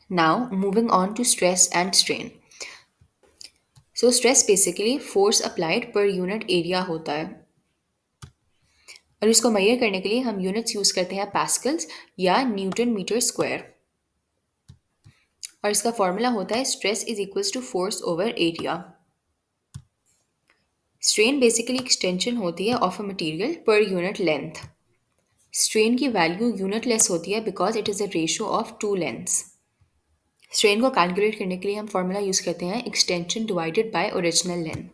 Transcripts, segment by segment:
Now, moving on to stress and strain. So, stress basically force applied per unit area होता है और इसको major करने के लिए हम यूनिट्स यूज करते हैं पास्कल्स या न्यूटन मीटर स्क्वायर और इसका फॉर्मूला होता है stress is equals to force over area. Strain basically extension होती है ऑफ अ मटेरियल पर यूनिट लेंथ। स्ट्रेन की वैल्यू यूनिट लेस होती है because it is a ratio of two lengths. Strain को कैलकुलेट करने के लिए हम फॉर्मूला यूज़ करते हैं extension divided by original length.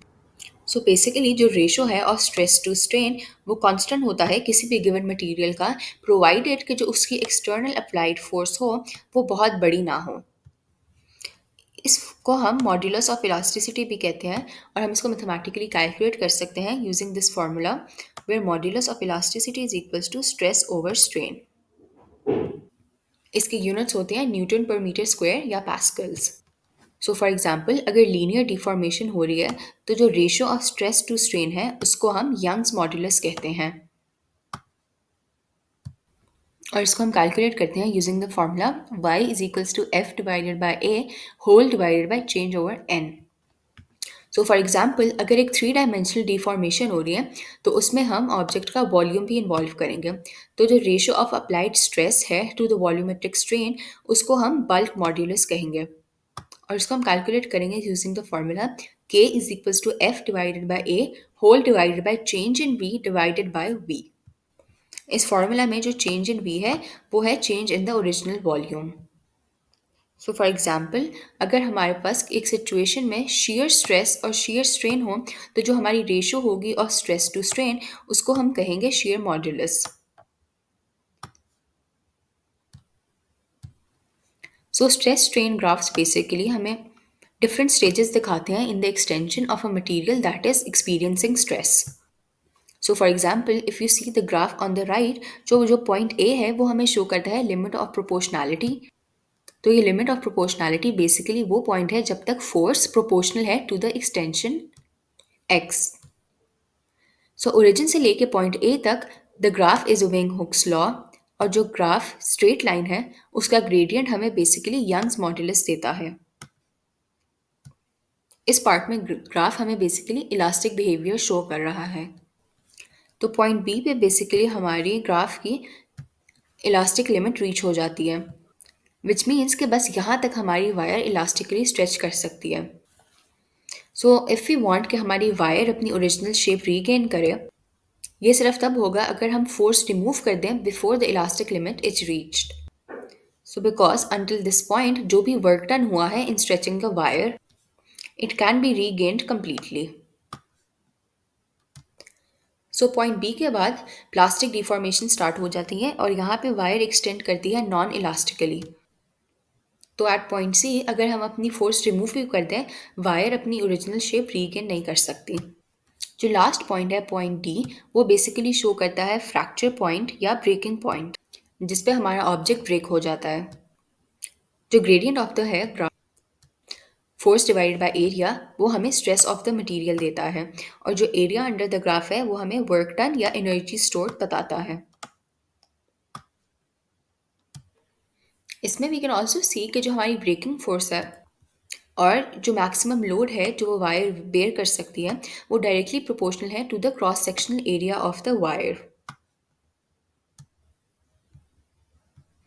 So basically जो रेशो है ऑफ स्ट्रेस टू स्ट्रेन वो कांस्टेंट होता है किसी भी गिवन मटेरियल का, प्रोवाइडेड कि जो उसकी एक्सटर्नल अप्लाइड फोर्स हो वो बहुत बड़ी ना हो। इसको हम मॉड्यूलस ऑफ इलास्टिसिटी भी कहते हैं और हम इसको मैथमेटिकली कैलकुलेट कर सकते हैं using this formula where modulus of elasticity is equals to stress over strain. इसके यूनिट्स होते हैं न्यूटन पर मीटर स्क्वायर या पास्कल्स। सो फॉर एग्जांपल अगर लीनियर डिफॉर्मेशन हो रही है तो जो ratio of stress to strain है उसको हम यंग्स मॉड्यूलस कहते हैं और इसको हम कैलकुलेट करते हैं using the formula y is equals to F divided by A whole divided by change over n। So for example अगर एक थ्री डायमेंशनल डिफॉर्मेशन हो रही है तो उसमें हम ऑब्जेक्ट का वॉल्यूम भी इन्वॉल्व करेंगे। तो जो रेशियो ऑफ अप्लाइड स्ट्रेस है टू द वॉल्यूमेट्रिक स्ट्रेन उसको हम बल्क मॉड्यूलस कहेंगे और इसको हम कैलकुलेट करेंगे using the formula k is equals to F divided by A whole divided by change in v divided by v। इस formula में जो चेंज इन v है वो है change in the original volume. So for example अगर हमारे पास एक सिचुएशन में shear स्ट्रेस और shear स्ट्रेन हो तो जो हमारी रेशियो होगी ऑफ स्ट्रेस टू स्ट्रेन उसको हम कहेंगे shear modulus. So stress strain graphs basically हमें डिफरेंट स्टेजेस दिखाते हैं in the extension of a material that is experiencing stress. So for example if you see the graph on the right जो point A है वो हमें show करता है limit of proportionality. तो ये लिमिट ऑफ प्रोपोर्शनैलिटी बेसिकली वो point है जब तक फोर्स प्रोपोर्शनल है to the extension x। So origin से लेके पॉइंट ए तक the graph is obeying Hooke's law और जो ग्राफ स्ट्रेट लाइन है उसका ग्रेडियंट हमें बेसिकली यंग्स मॉड्यूलस देता है। इस पार्ट में ग्राफ हमें बेसिकली इलास्टिक बिहेवियर शो कर रहा है। तो पॉइंट बी पे बेसिकली हमारी ग्राफ की इलास्टिक लिमिट रीच हो जाती है विच मीन्स कि बस यहाँ तक हमारी वायर इलास्टिकली स्ट्रेच कर सकती है। सो इफ़ वी वांट कि हमारी वायर अपनी ओरिजिनल शेप रीगेन करे ये सिर्फ तब होगा अगर हम फोर्स रिमूव कर दें before the elastic limit is reached. So because until this point जो भी वर्क डन हुआ है in stretching the wire it can be regained completely. So point B के बाद प्लास्टिक डिफॉर्मेशन स्टार्ट हो जाती है और यहाँ पे वायर एक्सटेंड करती है नॉन इलास्टिकली। तो एट पॉइंट सी अगर हम अपनी फोर्स रिमूव भी कर दें वायर अपनी ओरिजिनल शेप रीगेन नहीं कर सकती। जो लास्ट पॉइंट है पॉइंट डी वो बेसिकली शो करता है फ्रैक्चर पॉइंट या ब्रेकिंग पॉइंट जिस पे हमारा ऑब्जेक्ट ब्रेक हो जाता है। जो ग्रेडियंट ऑफ द है फोर्स डिवाइडेड बाय एरिया वो हमें स्ट्रेस ऑफ द मटेरियल देता है और जो एरिया अंडर द ग्राफ है वो हमें वर्क डन या एनर्जी स्टोर बताता है। इसमें वी कैन ऑल्सो सी कि जो हमारी ब्रेकिंग फोर्स है और जो मैक्सिमम लोड है जो वो वायर बेयर कर सकती है वो डायरेक्टली प्रोपोर्शनल है to the cross sectional area of the wire.